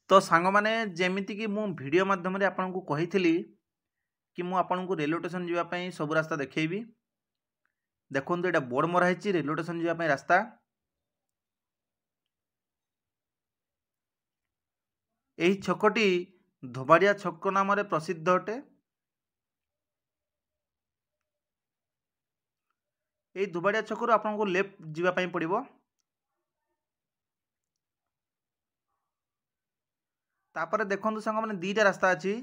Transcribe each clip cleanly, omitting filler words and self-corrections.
तो सांग मैंने जमीती कि मु वीडियो माध्यम आपको कही कि मु आपको रेलवे स्टेशन जावाई सब रास्ता देखी देखो ये बोर्ड मराही रेलवे स्टेशन जावाई रास्ता यही छकटी धोबाड़िया छक नाम प्रसिद्ध अटे। यही धोबाड़िया छकु आपको लेफ्ट जावाई पड़ो। तापर देखो सांग मैंने दीटा रास्ता अच्छी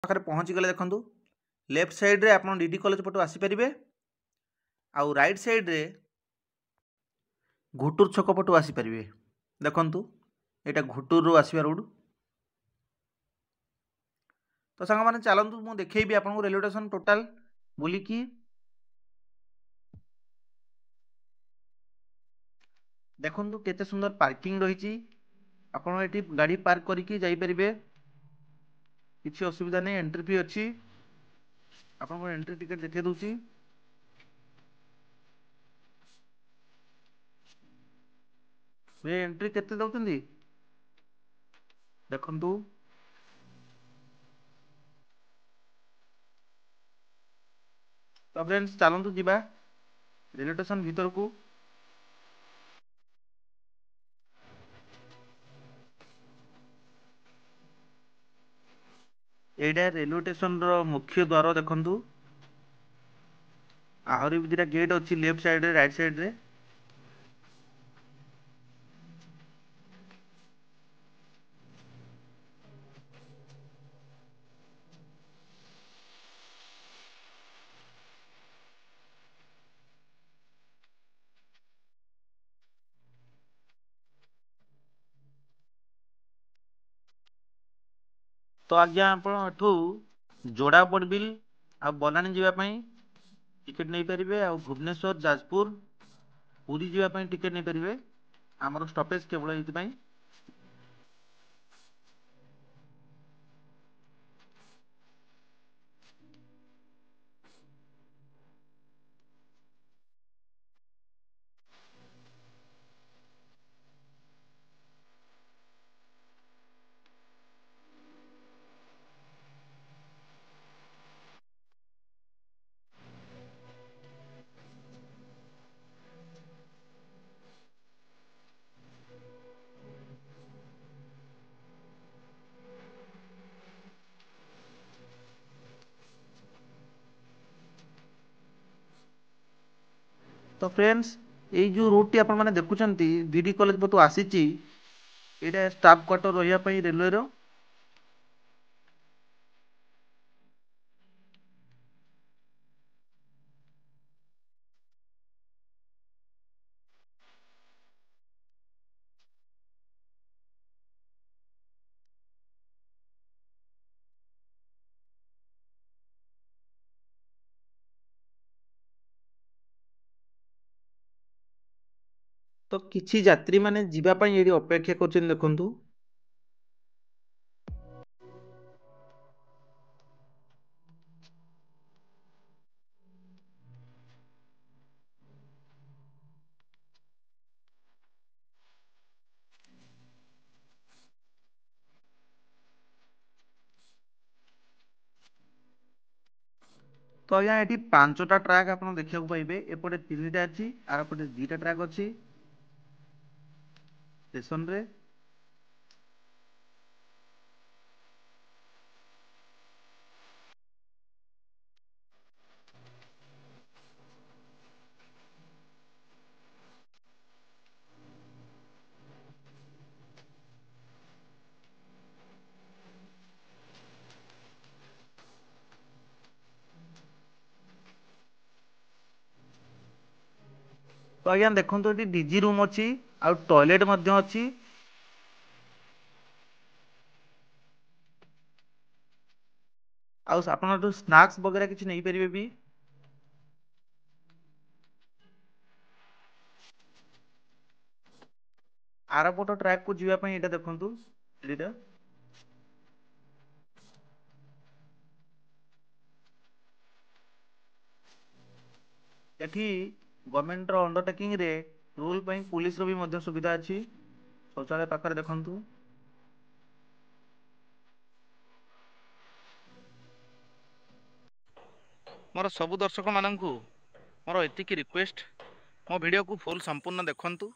पाखे पहुँची गले। देखो लेफ्ट साइड रे आप डीडी कॉलेज पटू आसीपारे आउ राइट साइड रे घुटुर छक पटू आसीपारे। देखु यहाँ घुटुर आसवा रोड। तो सांग मैंने चलतु मुझे देखी आपको रेलवे स्टेशन टोटाल बुलिकी। देखु केते सुंदर पार्किंग रही आपड़ी गाड़ी पार्क करके जापरेंगे किसी असुविधा नहीं। एंट्री फी अच्छी आपको एंट्री टिकट देखा दूसरी। एंट्री केते दउछंदी देखंतु। तो फ्रेंड्स चलतु जीवा रेलवे स्टेशन भीतर को। एटा रेलवे स्टेशन रो मुख्य द्वार। देखंतु आहरी भी दिटा गेट अच्छी लेफ्ट साइड रे राइट साइड रे। तो आज्ञा आप जोड़ा बड़बिल आ बलानी जावाई टिकेट नहीं पारे। आ भुवनेश्वर जाजपुर पुरी जावाई टिकेट नहीं पारे। आमर स्टपेज केवल ये। तो फ्रेंड्स ये जो रूट टी आपण माने देखुचंती बीडी कॉलेज पटु आसीची एटा स्टाफ क्वार्टर रहिया पई रेलवे रो। तो किछि यात्री माने जिबा पई एडी अपेक्षा करछन देखंतु। तो आज्ञा एटी पांचटा ट्रैक आपण देखिବାକୁ पाइबे एपटे तीनटा अछि आर पटे दुईटा ट्रैक अछि स्टेशन रे। तो आज्ञा देखंतु एटी डीजी रूम अछि आ टॉयलेट मध्ये अछि। आ आपण जो स्नैक्स वगैरह किछि नै परिबे भी। आरपट ट्रैक को जीवा पई एटा देखंतु एटा। एठी गवर्नमेंट रो अंडरटेकिंग रे रूल पई पुलिस रो भी मध्य सुविधा अछि। शौचालय पाखरे देखंतु। मोर सबु दर्शक माननकु मोर एतिकी रिक्वेस्ट मो वीडियो को फुल संपूर्ण देखंतु।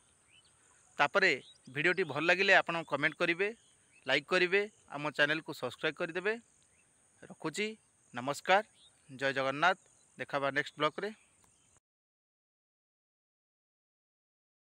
तापरे वीडियोटी भल लगिले आपण कमेंट करेंगे, लाइक करेंगे, आम चैनल को सब्सक्राइब करदेवे। रखुची नमस्कार, जय जगन्नाथ। देखा नेक्स्ट ब्लॉग रे।